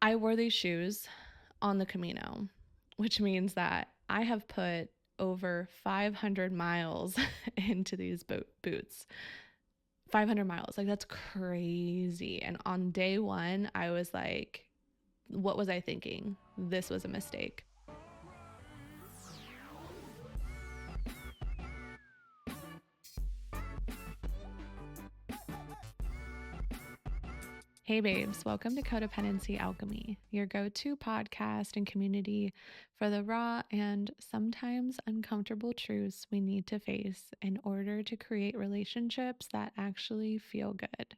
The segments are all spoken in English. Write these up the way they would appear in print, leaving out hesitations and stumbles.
I wore these shoes on the Camino, which means that I have put over 500 miles into these boots. 500 miles. Like, that's crazy. And on day one, I was like, what was I thinking? This was a mistake. Hey, babes, welcome to Codependency Alchemy, your go to podcast and community for the raw and sometimes uncomfortable truths we need to face in order to create relationships that actually feel good.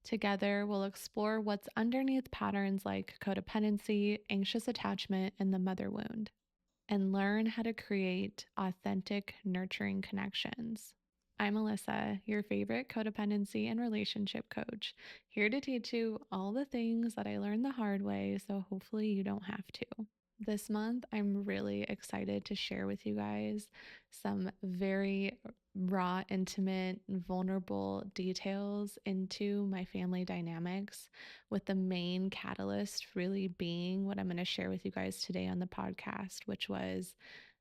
Together, we'll explore what's underneath patterns like codependency, anxious attachment, and the mother wound, and learn how to create authentic, nurturing connections. I'm Alyssa, your favorite codependency and relationship coach, here to teach you all the things that I learned the hard way so hopefully you don't have to. This month, I'm really excited to share with you guys some very raw, intimate, vulnerable details into my family dynamics, with the main catalyst really being what I'm going to share with you guys today on the podcast, which was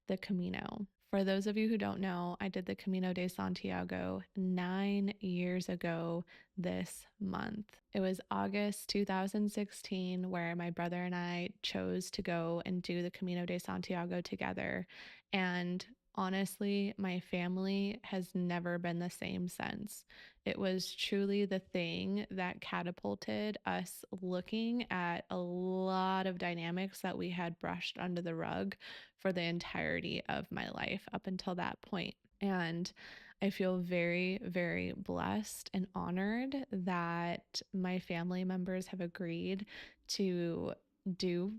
the Camino. For those of you who don't know, I did the Camino de Santiago 9 years ago this month. It was August 2016 where my brother and I chose to go and do the Camino de Santiago together. And honestly, my family has never been the same since. It was truly the thing that catapulted us looking at a lot of dynamics that we had brushed under the rug for the entirety of my life up until that point. And I feel very, very blessed and honored that my family members have agreed to do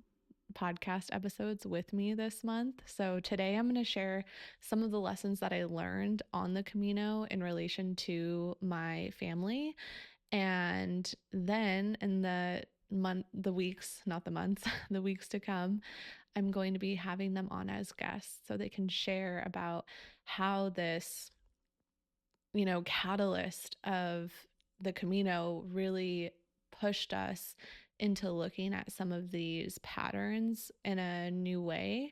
podcast episodes with me this month. So today I'm going to share some of the lessons that I learned on the Camino in relation to my family. And then in the weeks, not the months, the weeks to come, I'm going to be having them on as guests so they can share about how this, catalyst of the Camino really pushed us into looking at some of these patterns in a new way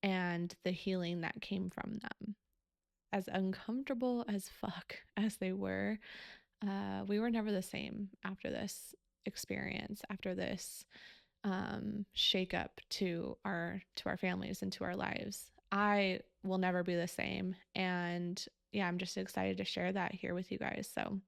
and the healing that came from them. As uncomfortable as fuck as they were, we were never the same after this experience, after this shake up to our families and to our lives. I will never be the same. And yeah, I'm just excited to share that here with you guys. So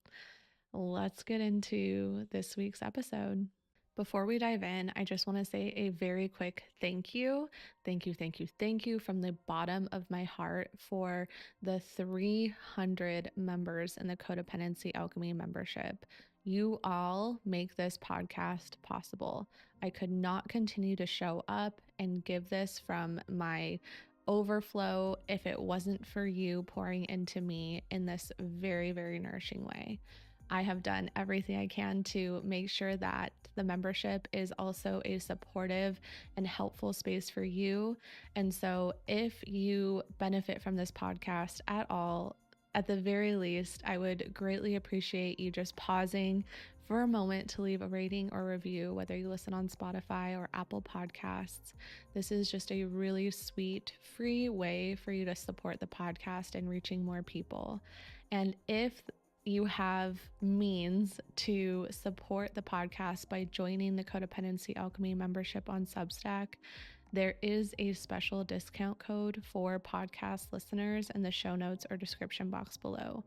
let's get into this week's episode. Before we dive in, I just want to say a very quick thank you. Thank you, thank you, thank you from the bottom of my heart for the 300 members in the Codependency Alchemy membership. You all make this podcast possible. I could not continue to show up and give this from my overflow if it wasn't for you pouring into me in this very, very nourishing way. I have done everything I can to make sure that the membership is also a supportive and helpful space for you. And so if you benefit from this podcast at all, at the very least, I would greatly appreciate you just pausing for a moment to leave a rating or review, whether you listen on Spotify or Apple Podcasts. This is just a really sweet, free way for you to support the podcast and reaching more people. And if you have means to support the podcast by joining the Codependency Alchemy membership on Substack, there is a special discount code for podcast listeners in the show notes or description box below.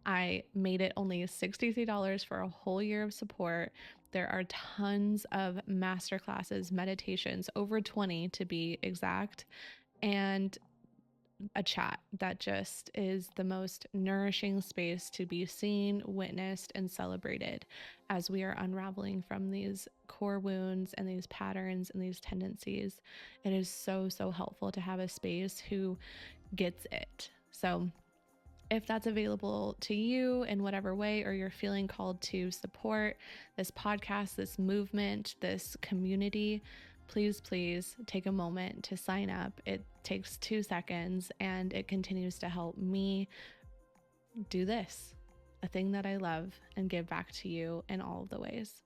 I made it only $63 for a whole year of support. There are tons of masterclasses, meditations, over 20 to be exact, and a chat that just is the most nourishing space to be seen, witnessed, and celebrated as we are unraveling from these core wounds and these patterns and these tendencies. It is so, so helpful to have a space who gets it. So if that's available to you in whatever way, or you're feeling called to support this podcast, this movement, this community, please take a moment to sign up. It takes 2 seconds and it continues to help me do this, a thing that I love, and give back to you in all of the ways.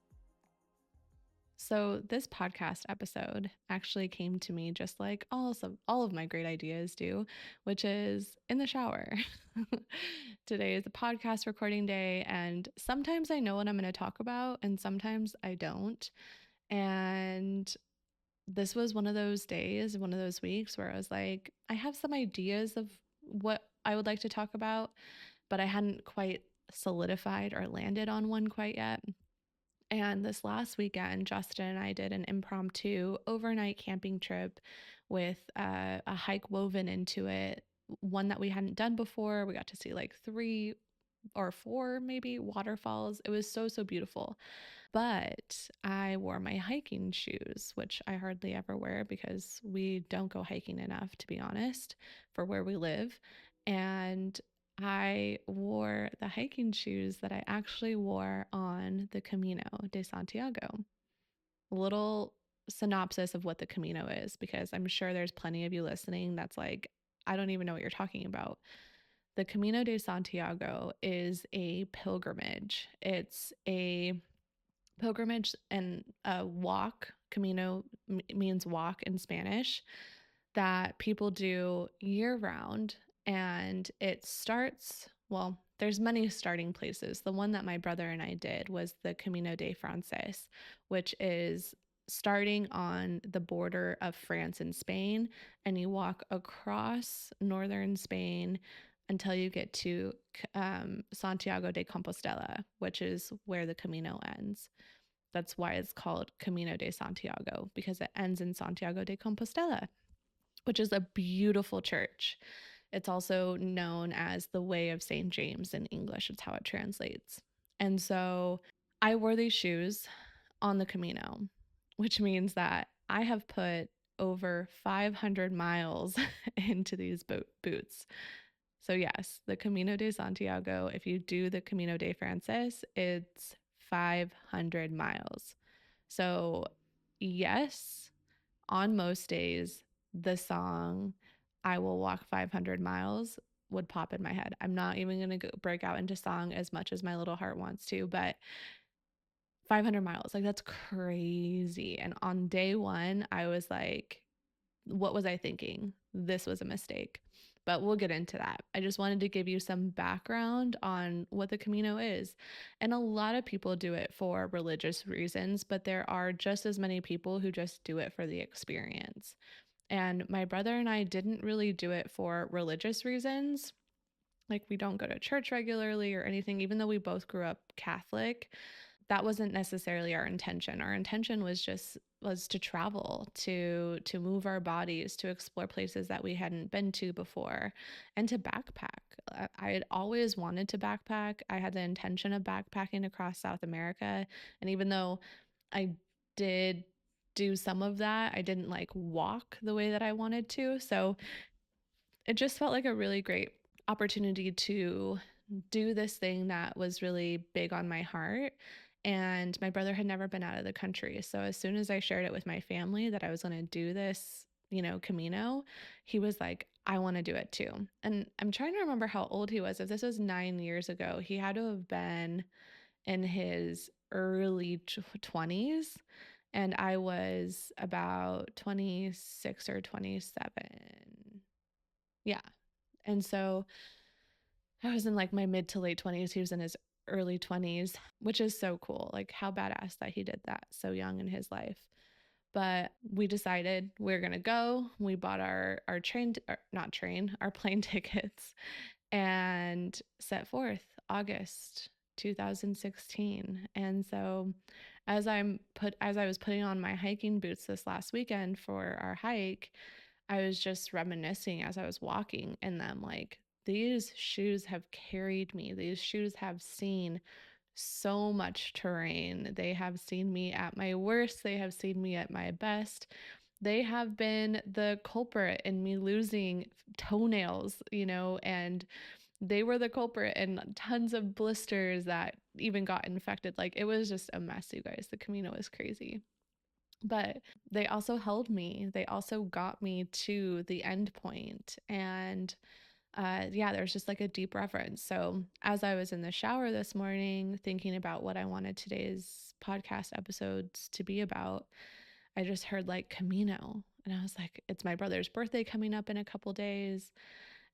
So this podcast episode actually came to me just like all of my great ideas do, which is in the shower. Today is a podcast recording day, and sometimes I know what I'm going to talk about, and sometimes I don't. And this was one of those days, one of those weeks where I was like, I have some ideas of what I would like to talk about, but I hadn't quite solidified or landed on one quite yet. And this last weekend, Justin and I did an impromptu overnight camping trip with a hike woven into it, one that we hadn't done before. We got to see like 3 or 4 maybe waterfalls. It was so, so beautiful. But I wore my hiking shoes, which I hardly ever wear because we don't go hiking enough, to be honest, for where we live. And I wore the hiking shoes that I actually wore on the Camino de Santiago. A little synopsis of what the Camino is, because I'm sure there's plenty of you listening that's like, I don't even know what you're talking about. The Camino de Santiago is a pilgrimage. It's a pilgrimage and a walk. Camino means walk in Spanish, that people do year round. And it starts, well, there's many starting places. The one that my brother and I did was the Camino de Frances, which is starting on the border of France and Spain, and you walk across northern Spain until you get to Santiago de Compostela, which is where the Camino ends. That's why it's called Camino de Santiago, because it ends in Santiago de Compostela, which is a beautiful church. It's also known as the Way of St. James in English. It's how it translates. And so I wore these shoes on the Camino, which means that I have put over 500 miles into these boots. So, yes, the Camino de Santiago, if you do the Camino de Frances, it's 500 miles. So, yes, on most days, the song I Will Walk 500 Miles would pop in my head. I'm not even going to break out into song as much as my little heart wants to, but 500 miles, like that's crazy. And on day one, I was like, what was I thinking? This was a mistake. But we'll get into that. I just wanted to give you some background on what the Camino is. And a lot of people do it for religious reasons, but there are just as many people who just do it for the experience. And my brother and I didn't really do it for religious reasons. Like, we don't go to church regularly or anything, even though we both grew up Catholic. That wasn't necessarily our intention. Our intention was to travel, to move our bodies, to explore places that we hadn't been to before, and to backpack. I had always wanted to backpack. I had the intention of backpacking across South America, and even though I did do some of that, I didn't like walk the way that I wanted to. So it just felt like a really great opportunity to do this thing that was really big on my heart. And my brother had never been out of the country. So as soon as I shared it with my family that I was going to do this, Camino, he was like, I want to do it too. And I'm trying to remember how old he was. If this was 9 years ago, he had to have been in his early 20s. And I was about 26 or 27. Yeah. And so I was in like my mid to late 20s. He was in his early 20s, which is so cool. Like, how badass that he did that so young in his life. But we decided we're going to go. We bought our train, not train, our plane tickets, and set forth August 2016. And so as I was putting on my hiking boots this last weekend for our hike, I was just reminiscing as I was walking in them, like, these shoes have carried me. These shoes have seen so much terrain. They have seen me at my worst. They have seen me at my best. They have been the culprit in me losing toenails, and they were the culprit in tons of blisters that even got infected. Like, it was just a mess, you guys. The Camino is crazy. But they also held me. They also got me to the end point. And yeah, there's just like a deep reference. So as I was in the shower this morning, thinking about what I wanted today's podcast episodes to be about, I just heard like Camino. And I was like, it's my brother's birthday coming up in a couple days.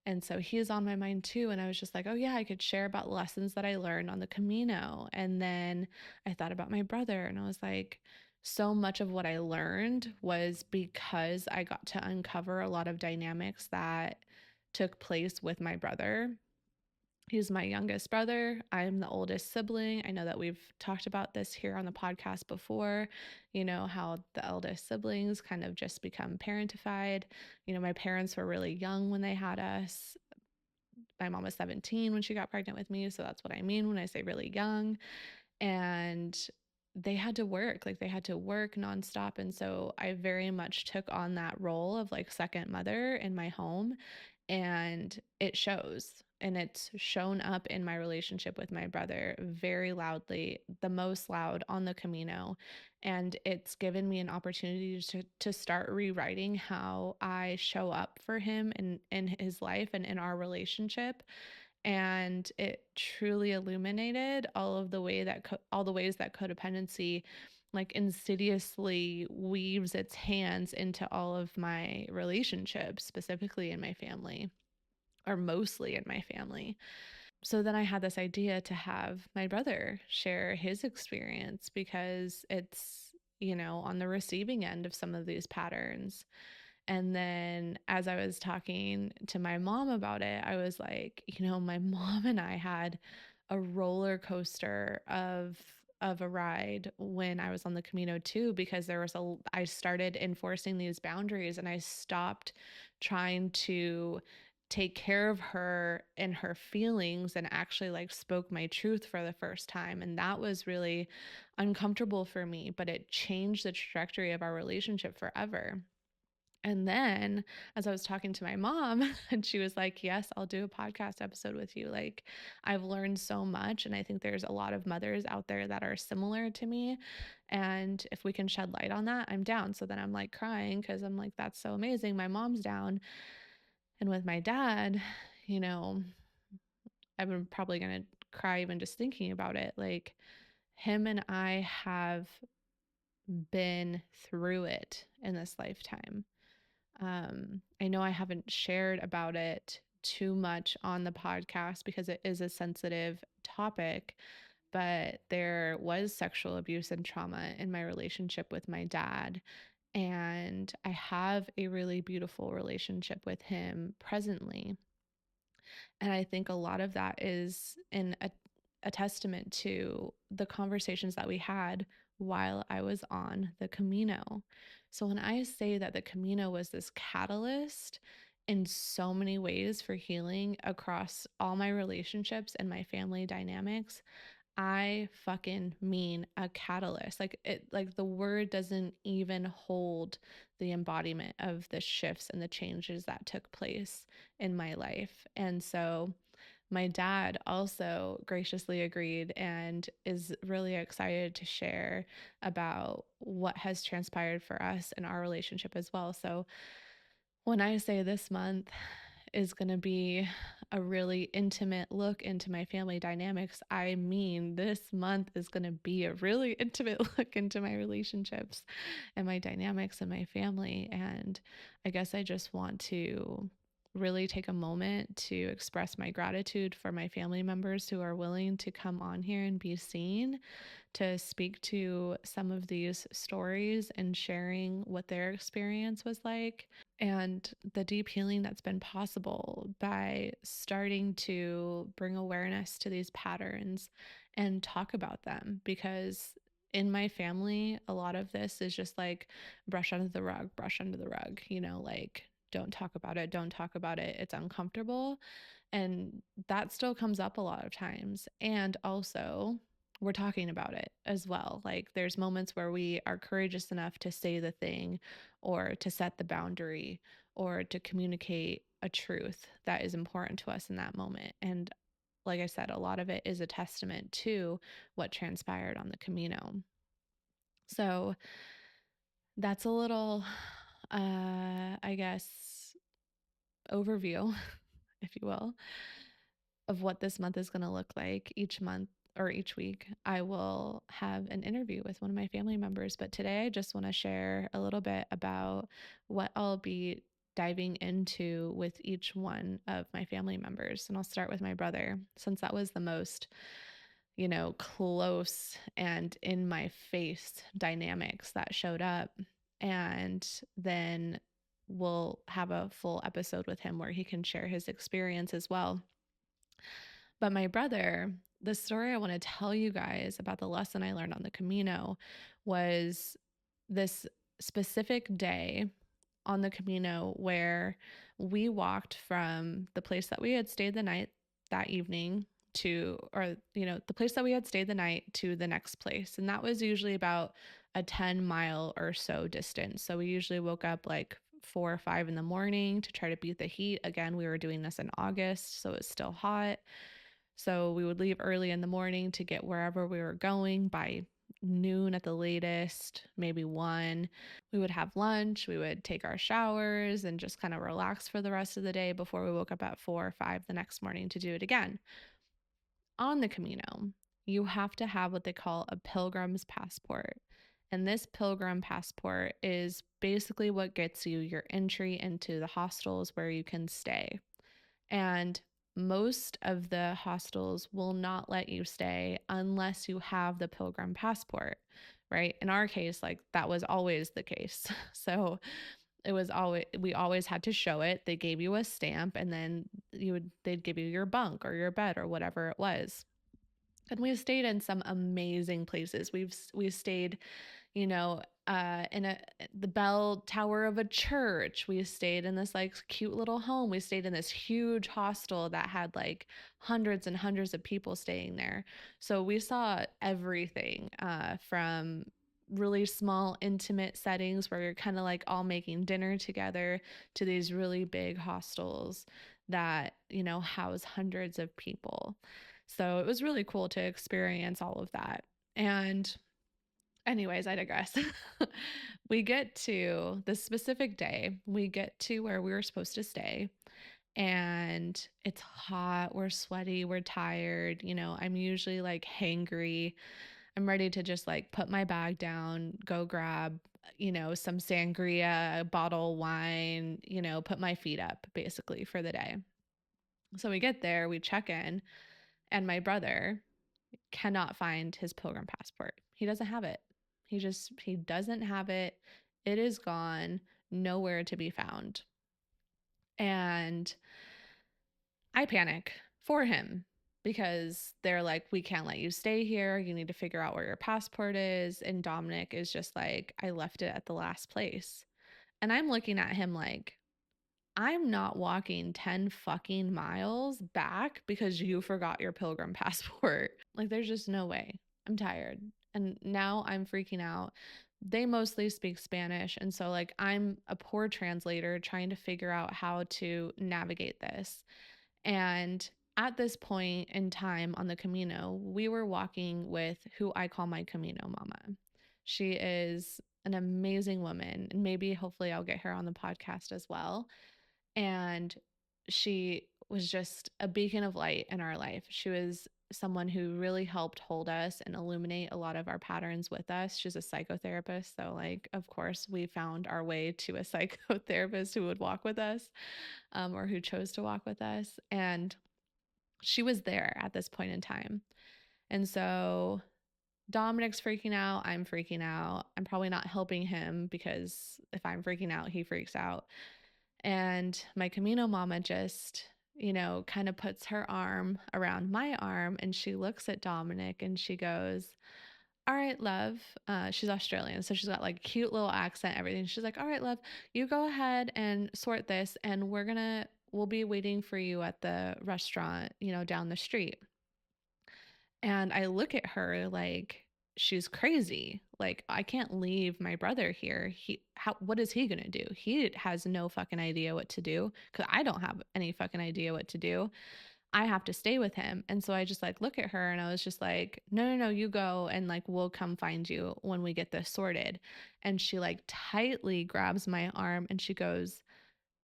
And so he's on my mind too. And I was just like, oh, yeah, I could share about lessons that I learned on the Camino. And then I thought about my brother and I was like, so much of what I learned was because I got to uncover a lot of dynamics that took place with my brother. He's my youngest brother. I'm the oldest sibling. I know that we've talked about this here on the podcast before, how the eldest siblings kind of just become parentified. My parents were really young when they had us. My mom was 17 when she got pregnant with me. So that's what I mean when I say really young. And they had to work, like they had to work nonstop. And so I very much took on that role of like second mother in my home. And it shows. And it's shown up in my relationship with my brother very loudly, the most loud on the Camino. And it's given me an opportunity to start rewriting how I show up for him in his life and in our relationship. And it truly illuminated all the ways that codependency like insidiously weaves its hands into all of my relationships, specifically in my family, or mostly in my family. So then I had this idea to have my brother share his experience because it's, on the receiving end of some of these patterns. And then as I was talking to my mom about it, I was like, my mom and I had a roller coaster of a ride when I was on the Camino too, because I started enforcing these boundaries and I stopped trying to take care of her and her feelings and actually like spoke my truth for the first time. And that was really uncomfortable for me, but it changed the trajectory of our relationship forever. And then as I was talking to my mom, and she was like, yes, I'll do a podcast episode with you. Like, I've learned so much. And I think there's a lot of mothers out there that are similar to me. And if we can shed light on that, I'm down. So then I'm like crying because I'm like, that's so amazing. My mom's down. And with my dad, you know, I'm probably going to cry even just thinking about it. Like, him and I have been through it in this lifetime. I know I haven't shared about it too much on the podcast because it is a sensitive topic, but there was sexual abuse and trauma in my relationship with my dad. And I have a really beautiful relationship with him presently. And I think a lot of that is a testament to the conversations that we had while I was on the Camino. So when I say that the Camino was this catalyst in so many ways for healing across all my relationships and my family dynamics, I fucking mean a catalyst. Like the word doesn't even hold the embodiment of the shifts and the changes that took place in my life. And so my dad also graciously agreed and is really excited to share about what has transpired for us in our relationship as well. So when I say this month is going to be a really intimate look into my family dynamics, I mean, this month is going to be a really intimate look into my relationships and my dynamics and my family. And I guess I just want to really take a moment to express my gratitude for my family members who are willing to come on here and be seen, to speak to some of these stories and sharing what their experience was like, and the deep healing that's been possible by starting to bring awareness to these patterns and talk about them. Because in my family, a lot of this is just like brush under the rug, like don't talk about it, don't talk about it. It's uncomfortable. And that still comes up a lot of times. And also, we're talking about it as well. Like there's moments where we are courageous enough to say the thing or to set the boundary or to communicate a truth that is important to us in that moment. And like I said, a lot of it is a testament to what transpired on the Camino. So that's a little, I guess, overview if you will, of what this month is going to look like. Each month or each week, I will have an interview with one of my family members. But today, I just want to share a little bit about what I'll be diving into with each one of my family members. And I'll start with my brother, since that was the most, close and in my face dynamics that showed up. And then we'll have a full episode with him where he can share his experience as well. But my brother, the story I want to tell you guys about the lesson I learned on the Camino was this specific day on the Camino where we walked from the place that we had stayed the night that evening the place that we had stayed the night to the next place. And that was usually about a 10-mile or so distance. So we usually woke up like 4 or 5 in the morning to try to beat the heat. Again, we were doing this in August, so it's still hot. So we would leave early in the morning to get wherever we were going by noon at the latest, maybe 1. We would have lunch, we would take our showers and just kind of relax for the rest of the day before we woke up at 4 or 5 the next morning to do it again. On the Camino, you have to have what they call a pilgrim's passport. And this pilgrim passport is basically what gets you your entry into the hostels where you can stay. And most of the hostels will not let you stay unless you have the pilgrim passport, right? In our case, like that was always the case. So we always had to show it. They gave you a stamp and then they'd give you your bunk or your bed or whatever it was. And we've stayed in some amazing places. We've stayed, in the bell tower of a church. We stayed in this like cute little home. We stayed in this huge hostel that had like hundreds and hundreds of people staying there. So we saw everything from really small intimate settings where you're kind of like all making dinner together to these really big hostels that, house hundreds of people. So it was really cool to experience all of that. And anyways, I digress. We get to the specific day, we get to where we were supposed to stay, and it's hot, we're sweaty, we're tired. I'm usually like hangry. I'm ready to just like put my bag down, go grab, some sangria, a bottle of wine, put my feet up basically for the day. So we get there, we check in, and my brother cannot find his pilgrim passport. He doesn't have it. He doesn't have it. It is gone, nowhere to be found. And I panic for him because they're like, we can't let you stay here. You need to figure out where your passport is. And Dominic is just like, I left it at the last place. And I'm looking at him like, I'm not walking 10 fucking miles back because you forgot your pilgrim passport. Like, there's just no way. I'm tired. And now I'm freaking out. They mostly speak Spanish. And so, like, I'm a poor translator trying to figure out how to navigate this. And at this point in time on the Camino, we were walking with who I call my Camino mama. She is an amazing woman. And maybe, hopefully, I'll get her on the podcast as well. And she was just a beacon of light in our life. She was someone who really helped hold us and illuminate a lot of our patterns with us. She's a psychotherapist. So, like, of course, we found our way to a psychotherapist who would walk with us, or who chose to walk with us. And she was there at this point in time. And so Dominic's freaking out. I'm freaking out. I'm probably not helping him because if I'm freaking out, he freaks out. And my Camino mama just, kind of puts her arm around my arm and she looks at Dominic and she goes, all right, love. She's Australian, so she's got like a cute little accent, everything. She's like, all right, love, you go ahead and sort this and we'll be waiting for you at the restaurant, down the street. And I look at her like she's crazy. Like, I can't leave my brother here. What is he going to do? He has no fucking idea what to do because I don't have any fucking idea what to do. I have to stay with him. And so I just like look at her and I was just like, no, you go and like we'll come find you when we get this sorted. And she like tightly grabs my arm and she goes,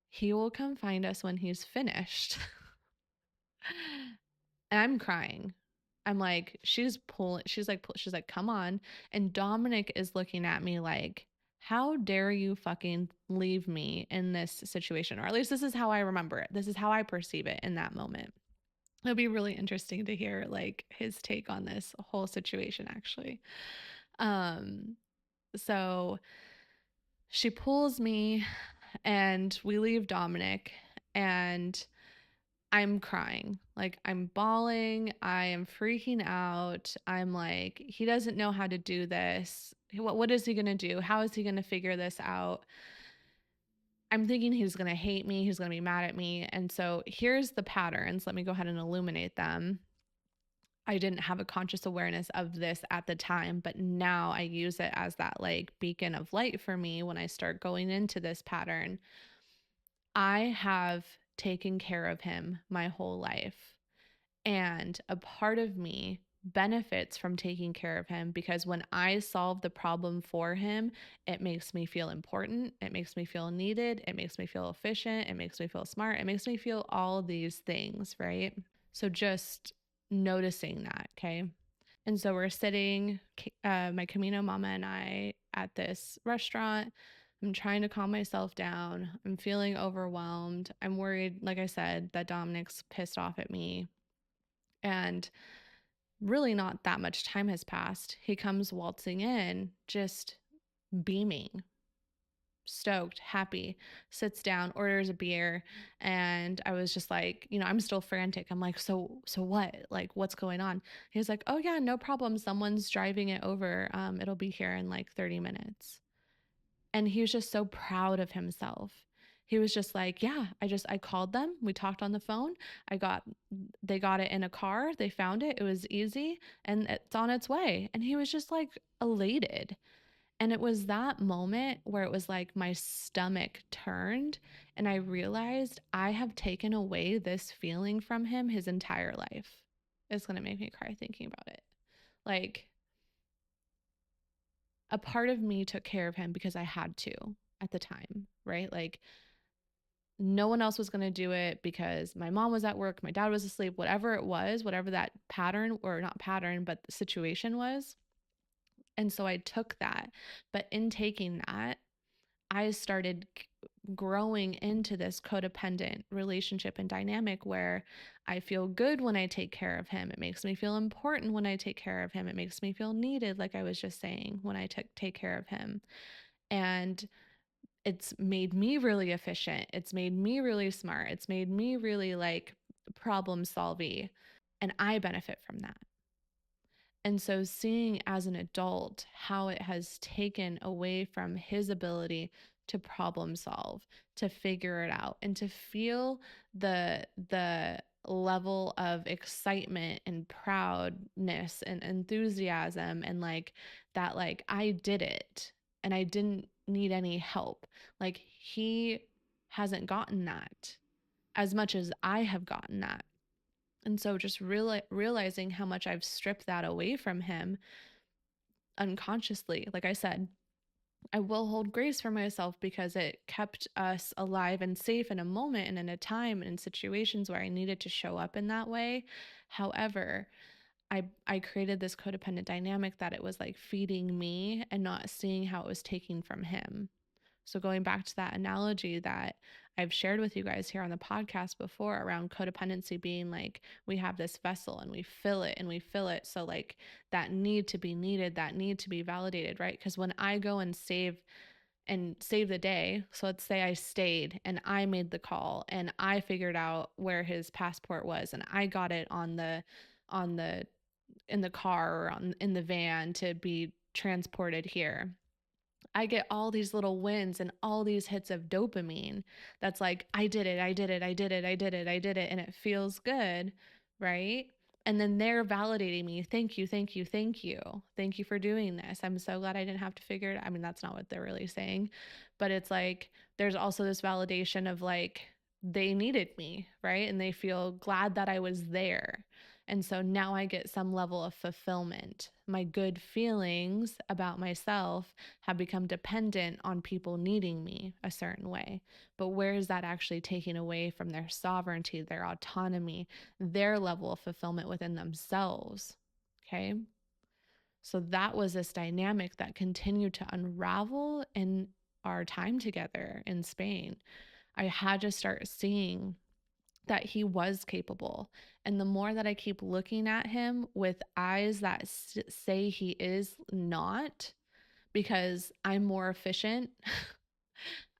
he will come find us when he's finished. And I'm crying. I'm like, she's like, come on. And Dominic is looking at me like, how dare you fucking leave me in this situation? Or at least this is how I remember it. This is how I perceive it in that moment. It'll be really interesting to hear like his take on this whole situation actually. Um, so she pulls me and we leave Dominic, and I'm crying. Like, I'm bawling. I am freaking out. I'm like, he doesn't know how to do this. What is he going to do? How is he going to figure this out? I'm thinking he's going to hate me. He's going to be mad at me. And so here's the patterns. Let me go ahead and illuminate them. I didn't have a conscious awareness of this at the time, but now I use it as that like beacon of light for me when I start going into this pattern. I have taken care of him my whole life. And a part of me benefits from taking care of him because when I solve the problem for him, it makes me feel important. It makes me feel needed. It makes me feel efficient. It makes me feel smart. It makes me feel all these things, right? So just noticing that, okay? And so we're sitting, my Camino mama and I, at this restaurant. I'm trying to calm myself down. I'm feeling overwhelmed. I'm worried, like I said, that Dominic's pissed off at me. And really, not that much time has passed. He comes waltzing in, just beaming, stoked, happy, sits down, orders a beer. And I was just like, I'm still frantic. I'm like, so what? Like, what's going on? He's like, oh yeah, no problem. Someone's driving it over. It'll be here in like 30 minutes. And he was just so proud of himself. He was just like, yeah, I called them. We talked on the phone. They got it in a car. They found it. It was easy and it's on its way. And he was just like elated. And it was that moment where it was like my stomach turned and I realized I have taken away this feeling from him his entire life. It's going to make me cry thinking about it. Like, a part of me took care of him because I had to at the time, right? Like, no one else was going to do it because my mom was at work, my dad was asleep, whatever it was, whatever that pattern, or not pattern, but the situation was. And so I took that. But in taking that, I started growing into this codependent relationship and dynamic where I feel good when I take care of him. It makes me feel important when I take care of him. It makes me feel needed, like I was just saying, when I take care of him. And it's made me really efficient. It's made me really smart. It's made me really like problem solving. And I benefit from that. And so seeing as an adult how it has taken away from his ability to problem solve, to figure it out, and to feel the level of excitement and proudness and enthusiasm and like that, like I did it and I didn't need any help. Like he hasn't gotten that as much as I have gotten that. And so just realizing how much I've stripped that away from him unconsciously. Like I said, I will hold grace for myself because it kept us alive and safe in a moment and in a time and in situations where I needed to show up in that way. However, I created this codependent dynamic that it was like feeding me and not seeing how it was taking from him. So going back to that analogy that I've shared with you guys here on the podcast before around codependency being like we have this vessel and we fill it and we fill it. So like that need to be needed, that need to be validated, right? Because when I go and save the day, so let's say I stayed and I made the call and I figured out where his passport was and I got it on the in the car or in the van to be transported here. I get all these little wins and all these hits of dopamine that's like, I did it, I did it, I did it, I did it, I did it. And it feels good, right? And then they're validating me. Thank you, thank you, thank you. Thank you for doing this. I'm so glad I didn't have to figure it out. I mean, that's not what they're really saying. But it's like, there's also this validation of like, they needed me, right? And they feel glad that I was there. And so now I get some level of fulfillment. My good feelings about myself have become dependent on people needing me a certain way. But where is that actually taking away from their sovereignty, their autonomy, their level of fulfillment within themselves? Okay. So that was this dynamic that continued to unravel in our time together in Spain. I had to start seeing that he was capable. And the more that I keep looking at him with eyes that say he is not, because I'm more efficient.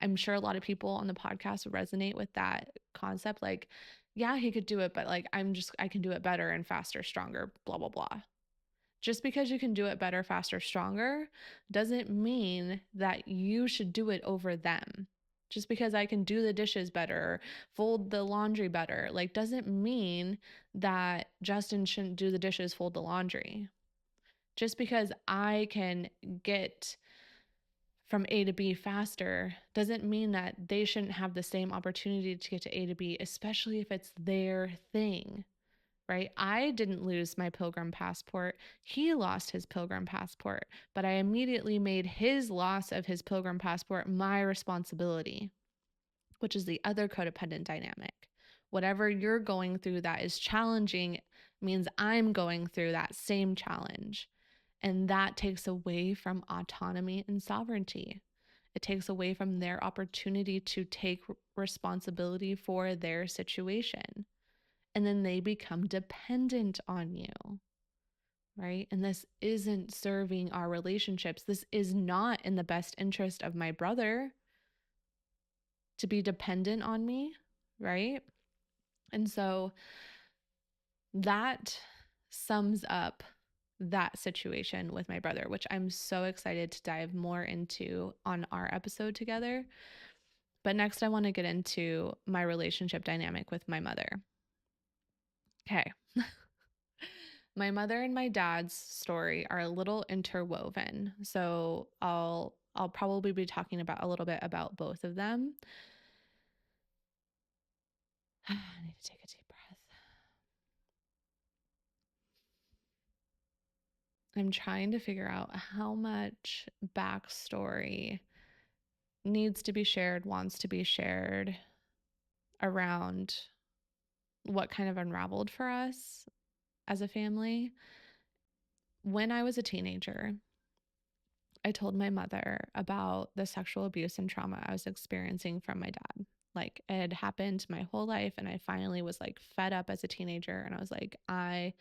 I'm sure a lot of people on the podcast resonate with that concept. Like, yeah, he could do it, but like, I can do it better and faster, stronger, blah, blah, blah. Just because you can do it better, faster, stronger doesn't mean that you should do it over them. Just because I can do the dishes better, fold the laundry better, like doesn't mean that Justin shouldn't do the dishes, fold the laundry. Just because I can get from A to B faster doesn't mean that they shouldn't have the same opportunity to get to A to B, especially if it's their thing. Right? I didn't lose my Pilgrim passport. He lost his Pilgrim passport, but I immediately made his loss of his Pilgrim passport my responsibility, which is the other codependent dynamic. Whatever you're going through that is challenging means I'm going through that same challenge. And that takes away from autonomy and sovereignty. It takes away from their opportunity to take responsibility for their situation. And then they become dependent on you, right? And this isn't serving our relationships. This is not in the best interest of my brother to be dependent on me, right? And so that sums up that situation with my brother, which I'm so excited to dive more into on our episode together. But next, I want to get into my relationship dynamic with my mother. Okay. My mother and my dad's story are a little interwoven. So I'll probably be talking about a little bit about both of them. I need to take a deep breath. I'm trying to figure out how much backstory needs to be shared, wants to be shared around what kind of unraveled for us as a family. When I was a teenager, I told my mother about the sexual abuse and trauma I was experiencing from my dad. Like it had happened my whole life, and I finally was like fed up as a teenager, and I was like, I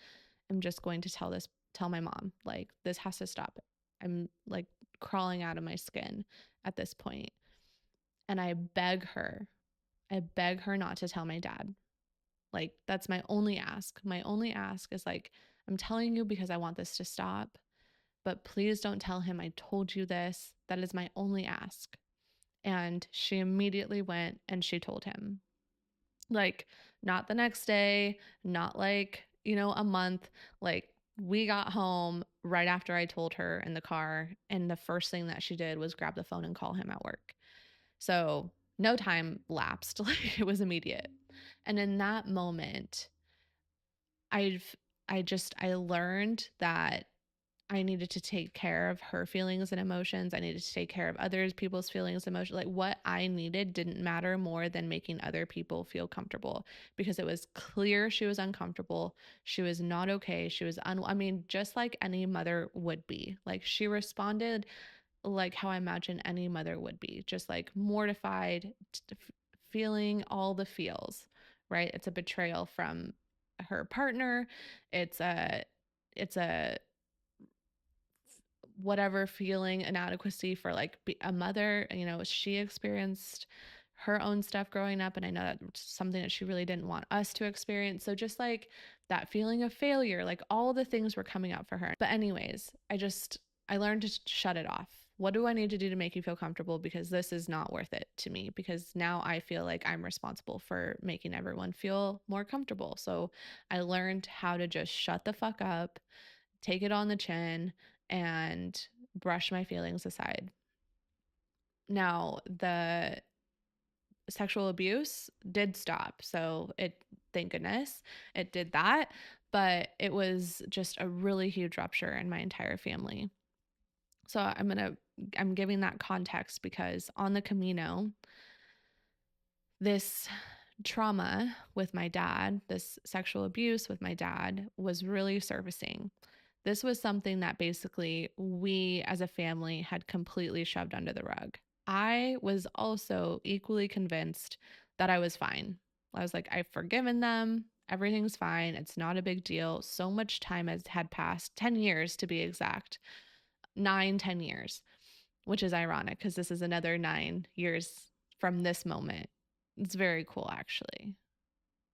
am just going to tell my mom, like this has to stop. I'm like crawling out of my skin at this point. And I beg her not to tell my dad. Like that's my only ask. My only ask is like, I'm telling you because I want this to stop, but please don't tell him I told you this. That is my only ask. And she immediately went and she told him. Like, not the next day, not like, a month. Like, we got home right after I told her in the car. And the first thing that she did was grab the phone and call him at work. So, no time lapsed. Like, it was immediate. And in that moment, I learned that I needed to take care of her feelings and emotions. I needed to take care of other people's feelings and emotions. Like what I needed didn't matter more than making other people feel comfortable, because it was clear she was uncomfortable. She was not okay. She was just like any mother would be. Like she responded like how I imagine any mother would be, just like mortified, feeling all the feels, right? It's a betrayal from her partner. It's a whatever feeling inadequacy for like a mother. She experienced her own stuff growing up, and I know that's something that she really didn't want us to experience. So just like that feeling of failure, like all the things were coming up for her. But anyways, I learned to shut it off. What do I need to do to make you feel comfortable? Because this is not worth it to me, because now I feel like I'm responsible for making everyone feel more comfortable. So I learned how to just shut the fuck up, take it on the chin, and brush my feelings aside. Now, the sexual abuse did stop. So thank goodness it did that. but it was just a really huge rupture in my entire family. So I'm giving that context because on the Camino, this trauma with my dad, this sexual abuse with my dad was really surfacing. This was something that basically we as a family had completely shoved under the rug. I was also equally convinced that I was fine. I was like, I've forgiven them. Everything's fine. It's not a big deal. So much time had passed, 10 years to be exact, 10 years, which is ironic because this is another 9 years from this moment. It's very cool, actually.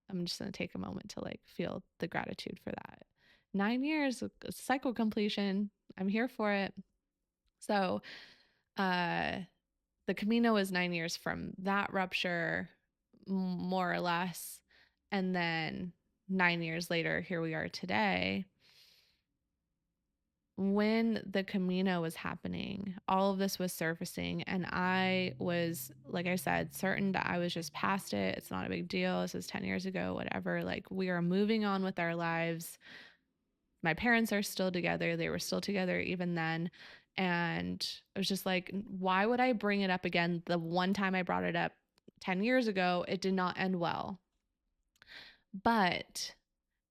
I'm just going to take a moment to like feel the gratitude for that. 9 years, cycle completion. I'm here for it. So, the Camino is 9 years from that rupture, more or less. And then 9 years later, here we are today. When the Camino was happening, all of this was surfacing, and I was, like I said, certain that I was just past it. It's not a big deal. This was 10 years ago, whatever. Like, we are moving on with our lives. My parents are still together. They were still together even then. And it was just like, why would I bring it up again? The one time I brought it up 10 years ago, it did not end well. But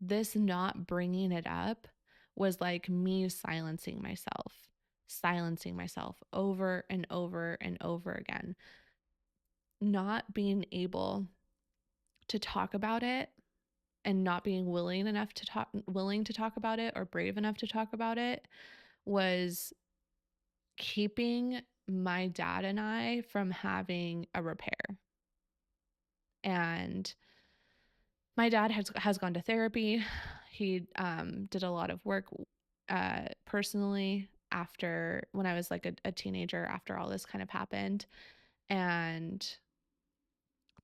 this not bringing it up was like me silencing myself over and over and over again. Not being able to talk about it and not being willing to talk about it or brave enough to talk about it was keeping my dad and I from having a repair. And my dad has gone to therapy. He did a lot of work personally after, when I was like a teenager, after all this kind of happened. And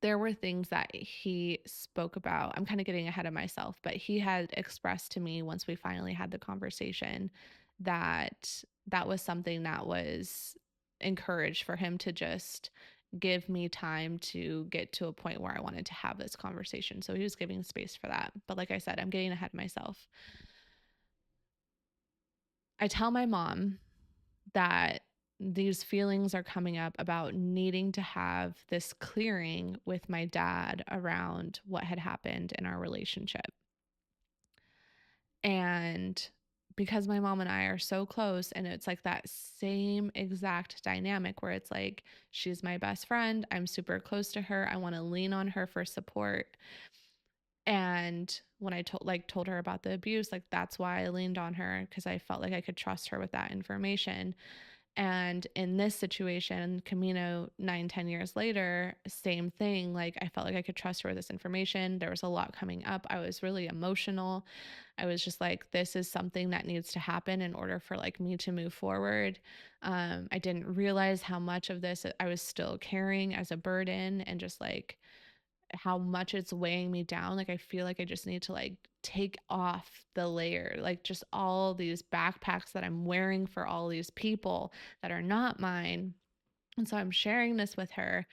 there were things that he spoke about. I'm kind of getting ahead of myself, but he had expressed to me once we finally had the conversation that that was something that was encouraged for him to just give me time to get to a point where I wanted to have this conversation. So he was giving space for that. But like I said, I'm getting ahead of myself. I tell my mom that these feelings are coming up about needing to have this clearing with my dad around what had happened in our relationship. And because my mom and I are so close, and it's like that same exact dynamic where it's like, she's my best friend, I'm super close to her, I want to lean on her for support. And when I told her about the abuse, like that's why I leaned on her, because I felt like I could trust her with that information. And in this situation, Camino, 9-10 years later, same thing. Like I felt like I could trust her with this information. There was a lot coming up. I was really emotional. I was just like, this is something that needs to happen in order for like me to move forward. I didn't realize how much of this I was still carrying as a burden, and just like how much it's weighing me down. Like I feel like I just need to like take off the layer, like just all these backpacks that I'm wearing for all these people that are not mine. And so I'm sharing this with her.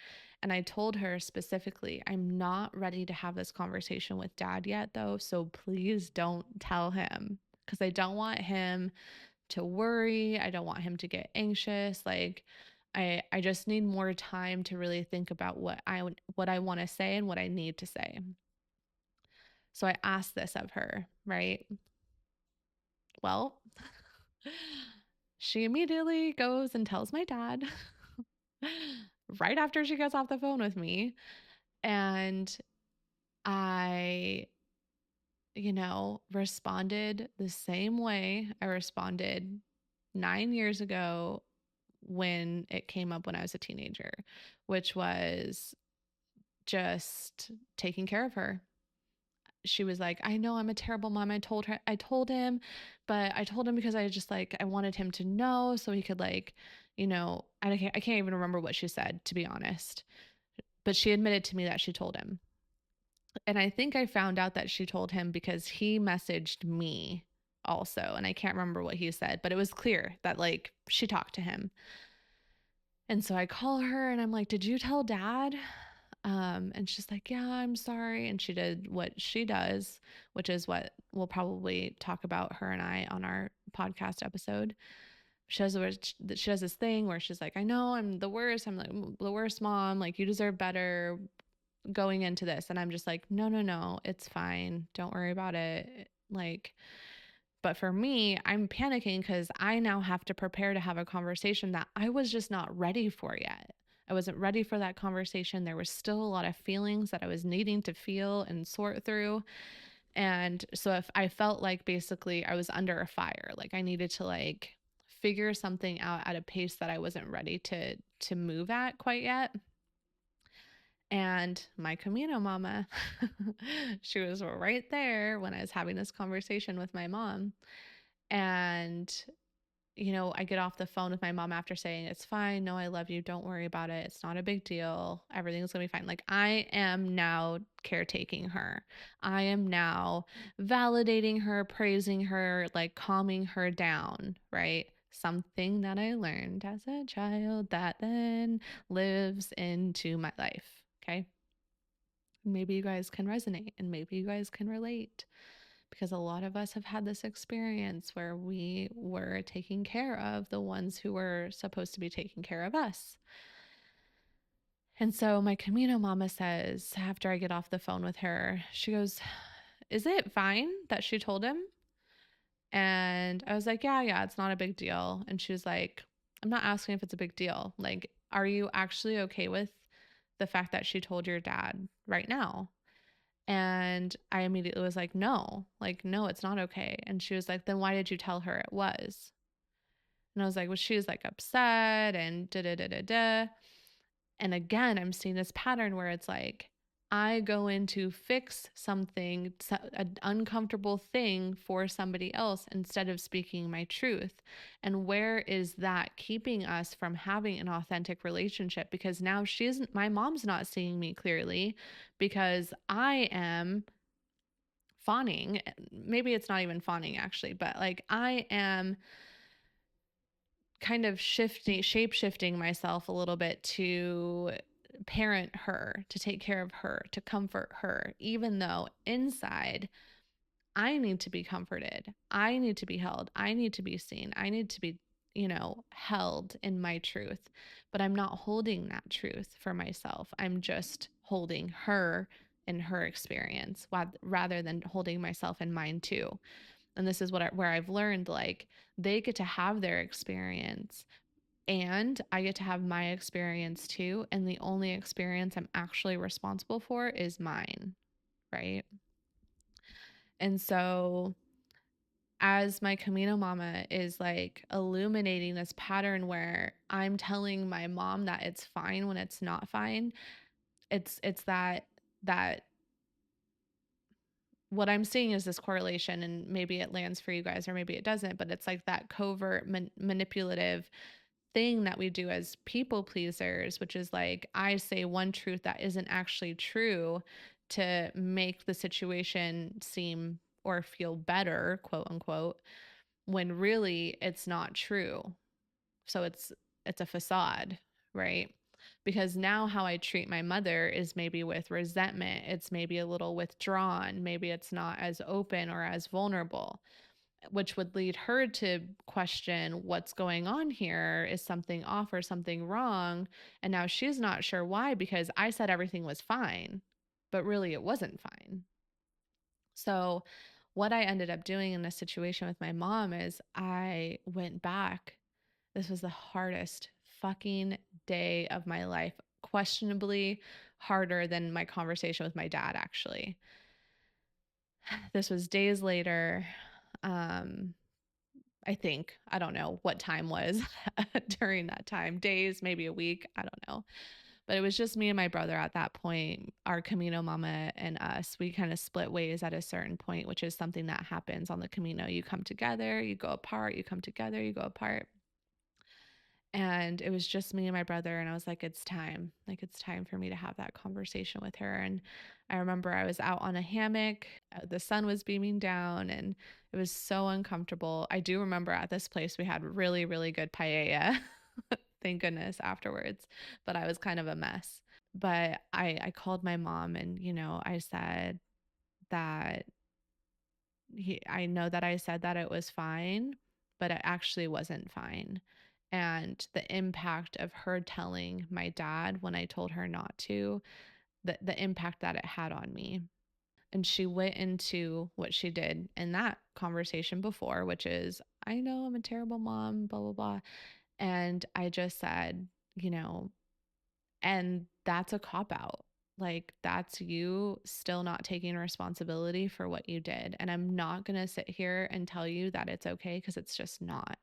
And I told her specifically, I'm not ready to have this conversation with dad yet, though. So please don't tell him, because I don't want him to worry. I don't want him to get anxious. Like, I just need more time to really think about what I want to say and what I need to say. So I asked this of her, right? Well, she immediately goes and tells my dad right after she gets off the phone with me. And I, responded the same way I responded 9 years ago when it came up when I was a teenager, which was just taking care of her. She was like, I know I'm a terrible mom. I told him, but I told him because I just like, I wanted him to know so he could like, I can't even remember what she said, to be honest, but she admitted to me that she told him. And I think I found out that she told him because he messaged me also. And I can't remember what he said, but it was clear that like she talked to him. And so I call her and I'm like, did you tell dad? And she's like, yeah, I'm sorry. And she did what she does, which is what we'll probably talk about, her and I, on our podcast episode. She does this thing where she's like, I know I'm the worst. I'm like the worst mom. Like, you deserve better going into this. And I'm just like, no, no, no, it's fine. Don't worry about it. Like, but for me, I'm panicking because I now have to prepare to have a conversation that I was just not ready for yet. I wasn't ready for that conversation. There was still a lot of feelings that I was needing to feel and sort through. And so if I felt like basically I was under a fire, like I needed to like figure something out at a pace that I wasn't ready to move at quite yet. And my Camino mama, she was right there when I was having this conversation with my mom. And, I get off the phone with my mom after saying, it's fine. No, I love you. Don't worry about it. It's not a big deal. Everything's going to be fine. Like, I am now caretaking her. I am now validating her, praising her, like calming her down, right? Something that I learned as a child that then lives into my life. Okay. Maybe you guys can resonate and maybe you guys can relate, because a lot of us have had this experience where we were taking care of the ones who were supposed to be taking care of us. And so my Camino mama says, after I get off the phone with her, she goes, is it fine that she told him? And I was like, yeah, it's not a big deal. And she was like, I'm not asking if it's a big deal. Like, are you actually okay with the fact that she told your dad right now? And I immediately was like, no, it's not okay. And she was like, then why did you tell her it was? And I was like, well, she was like upset and da da da da da. And again, I'm seeing this pattern where it's like, I go in to fix something, an uncomfortable thing for somebody else instead of speaking my truth. And where is that keeping us from having an authentic relationship? Because now my mom's not seeing me clearly because I am fawning. Maybe it's not even fawning actually, but like I am kind of shape shifting myself a little bit to parent her, to take care of her, to comfort her, even though inside I need to be comforted. I need to be held. I need to be seen. I need to be, held in my truth. But I'm not holding that truth for myself. I'm just holding her in her experience rather than holding myself in mine too. And this is where I've learned, like, they get to have their experience and I get to have my experience too. And the only experience I'm actually responsible for is mine. Right. And so as my Camino mama is like illuminating this pattern where I'm telling my mom that it's fine when it's not fine, it's that what I'm seeing is this correlation, and maybe it lands for you guys or maybe it doesn't, but it's like that covert manipulative thing that we do as people pleasers, which is like, I say one truth that isn't actually true to make the situation seem or feel better, quote unquote, when really it's not true. So it's a facade, right? Because now how I treat my mother is maybe with resentment, it's maybe a little withdrawn, maybe it's not as open or as vulnerable, which would lead her to question what's going on here. Is something off or something wrong? And now she's not sure why, because I said everything was fine, but really it wasn't fine. So what I ended up doing in this situation with my mom is I went back. This was the hardest fucking day of my life, questionably harder than my conversation with my dad, actually. This was days later. I think, I don't know what time was during that time, days, maybe a week, I don't know. But it was just me and my brother at that point, our Camino mama and us. We kind of split ways at a certain point, which is something that happens on the Camino. You come together, you go apart, you come together, you go apart. And it was just me and my brother. And I was like, it's time. Like, it's time for me to have that conversation with her. And I remember I was out on a hammock. The sun was beaming down and it was so uncomfortable. I do remember at this place we had really, really good paella. Thank goodness afterwards. But I was kind of a mess. But I called my mom and, I said that I know that I said that it was fine, but it actually wasn't fine. And the impact of her telling my dad when I told her not to, the impact that it had on me. And she went into what she did in that conversation before, which is, I know I'm a terrible mom, blah, blah, blah. And I just said, you know, and that's a cop out. Like, that's you still not taking responsibility for what you did. And I'm not going to sit here and tell you that it's okay, because it's just not.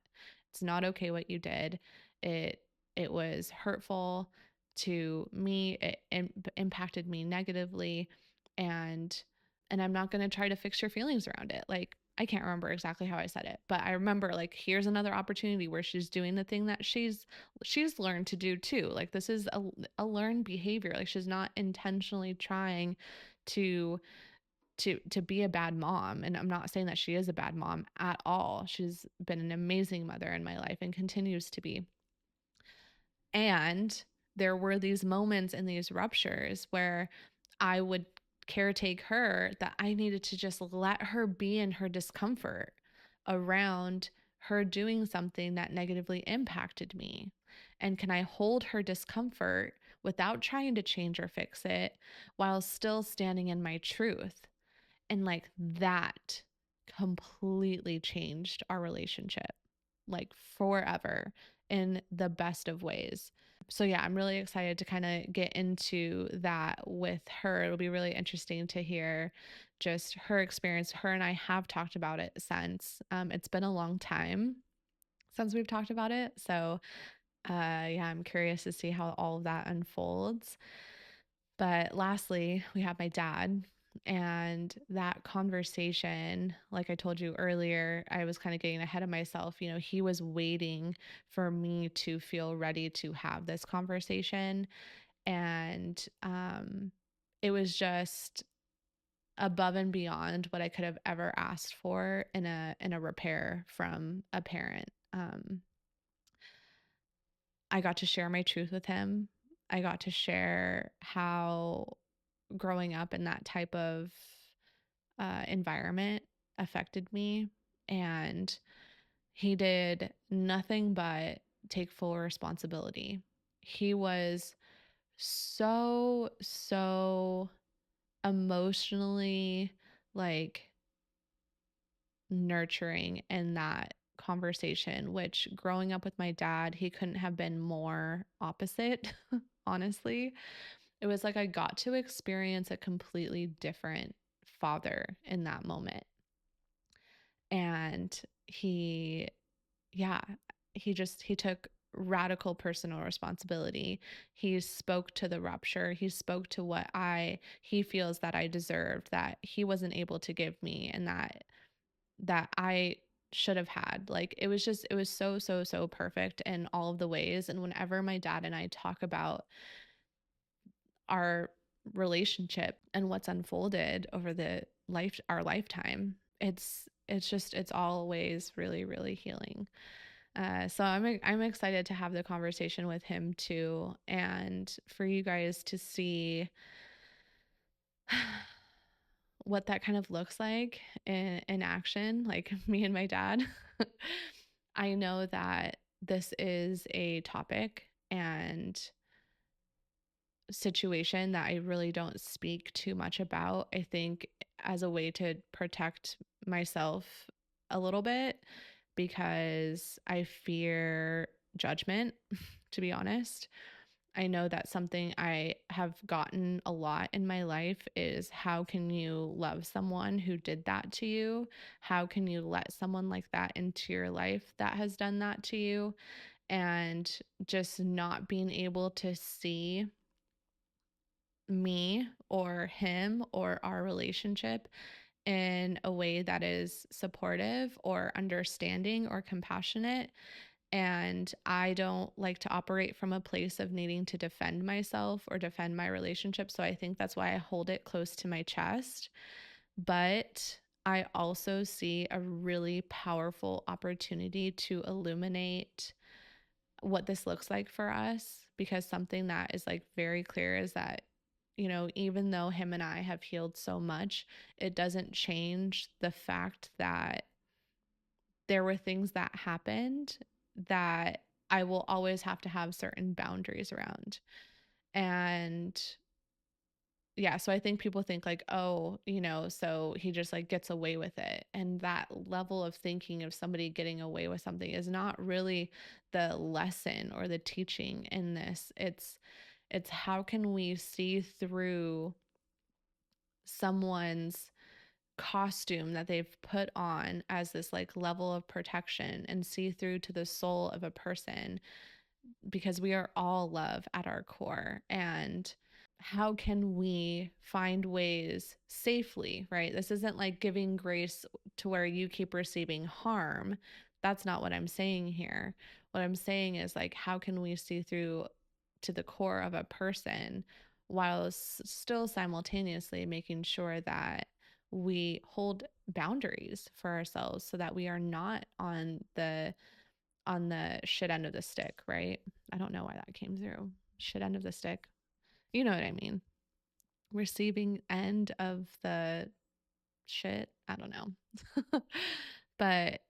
It's not okay what you did. It it was hurtful to me. It impacted me negatively, and I'm not going to try to fix your feelings around it. Like, I can't remember exactly how I said it, but I remember, like, here's another opportunity where she's doing the thing that she's learned to do too. Like, this is a learned behavior. Like, she's not intentionally trying to be a bad mom, and I'm not saying that she is a bad mom at all. She's been an amazing mother in my life and continues to be. And there were these moments and these ruptures where I would caretake her, that I needed to just let her be in her discomfort around her doing something that negatively impacted me. And can I hold her discomfort without trying to change or fix it, while still standing in my truth? And like, that completely changed our relationship, like forever, in the best of ways. So yeah, I'm really excited to kind of get into that with her. It'll be really interesting to hear just her experience. Her and I have talked about it since. It's been a long time since we've talked about it. So yeah, I'm curious to see how all of that unfolds. But lastly, we have my dad. And that conversation, like I told you earlier, I was kind of getting ahead of myself. He was waiting for me to feel ready to have this conversation. And it was just above and beyond what I could have ever asked for in a repair from a parent. I got to share my truth with him. I got to share how growing up in that type of environment affected me. And he did nothing but take full responsibility. He was so emotionally, like, nurturing in that conversation, which, growing up with my dad, he couldn't have been more opposite, honestly. It was like I got to experience a completely different father in that moment. And yeah, he took radical personal responsibility. He spoke to the rupture. He spoke to what he feels that I deserved, that he wasn't able to give me, and that I should have had. Like, it was so perfect in all of the ways. And whenever my dad and I talk about our relationship and what's unfolded over our lifetime, it's always really, really healing. So I'm excited to have the conversation with him too, and for you guys to see what that kind of looks like in action, like me and my dad. I know that this is a topic and situation that I really don't speak too much about. I think as a way to protect myself a little bit, because I fear judgment, to be honest. I know that something I have gotten a lot in my life is, how can you love someone who did that to you? How can you let someone like that into your life that has done that to you? And just not being able to see me or him or our relationship in a way that is supportive or understanding or compassionate. And I don't like to operate from a place of needing to defend myself or defend my relationship. So I think that's why I hold it close to my chest. But I also see a really powerful opportunity to illuminate what this looks like for us, because something that is like very clear is that, even though him and I have healed so much, it doesn't change the fact that there were things that happened that I will always have to have certain boundaries around. And yeah, so I think people think like, oh, so he just like gets away with it. And that level of thinking of somebody getting away with something is not really the lesson or the teaching in this. It's how can we see through someone's costume that they've put on as this like level of protection and see through to the soul of a person, because we are all love at our core. And how can we find ways safely, right? This isn't like giving grace to where you keep receiving harm. That's not what I'm saying here. What I'm saying is like, how can we see through to the core of a person while still simultaneously making sure that we hold boundaries for ourselves so that we are not on the shit end of the stick, right? I don't know why that came through. Shit end of the stick. You know what I mean? Receiving end of the shit. I don't know. But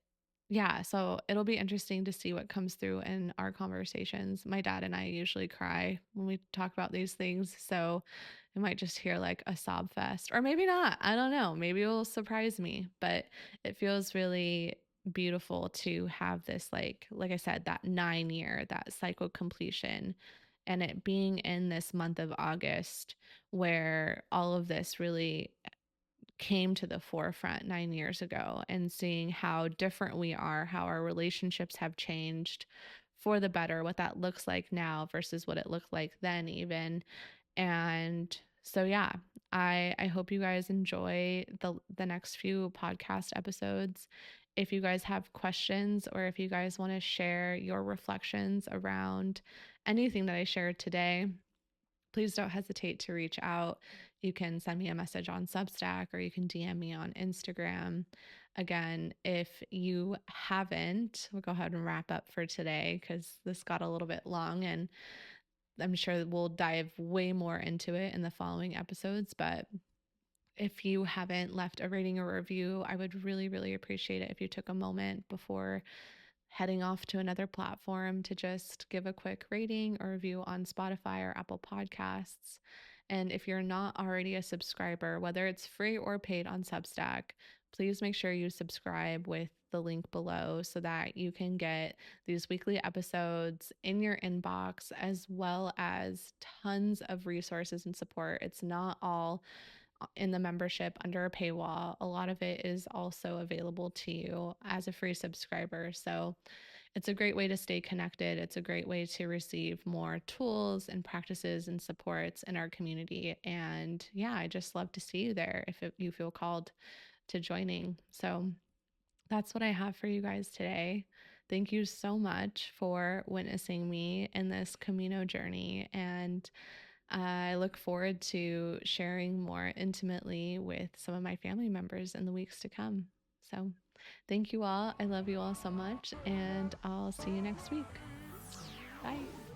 yeah, so it'll be interesting to see what comes through in our conversations. My dad and I usually cry when we talk about these things. So I might just hear like a sob fest, or maybe not. I don't know. Maybe it will surprise me, but it feels really beautiful to have this, like I said, that 9 year, that cycle completion, and it being in this month of August where all of this really came to the forefront 9 years ago, and seeing how different we are, how our relationships have changed for the better, what that looks like now versus what it looked like then, even. And so, yeah, I hope you guys enjoy the next few podcast episodes. If you guys have questions, or if you guys want to share your reflections around anything that I shared today, please don't hesitate to reach out. You can send me a message on Substack, or you can DM me on Instagram. Again, if you haven't, we'll go ahead and wrap up for today because this got a little bit long, and I'm sure we'll dive way more into it in the following episodes. But if you haven't left a rating or review, I would really, really appreciate it if you took a moment before heading off to another platform to just give a quick rating or review on Spotify or Apple Podcasts. And if you're not already a subscriber, whether it's free or paid on Substack, please make sure you subscribe with the link below so that you can get these weekly episodes in your inbox, as well as tons of resources and support. It's not all in the membership under a paywall. A lot of it is also available to you as a free subscriber. So it's a great way to stay connected. It's a great way to receive more tools and practices and supports in our community. And yeah, I just love to see you there if you feel called to joining. So that's what I have for you guys today. Thank you so much for witnessing me in this Camino journey. And I look forward to sharing more intimately with some of my family members in the weeks to come. So, thank you all. I love you all so much, and I'll see you next week. Bye.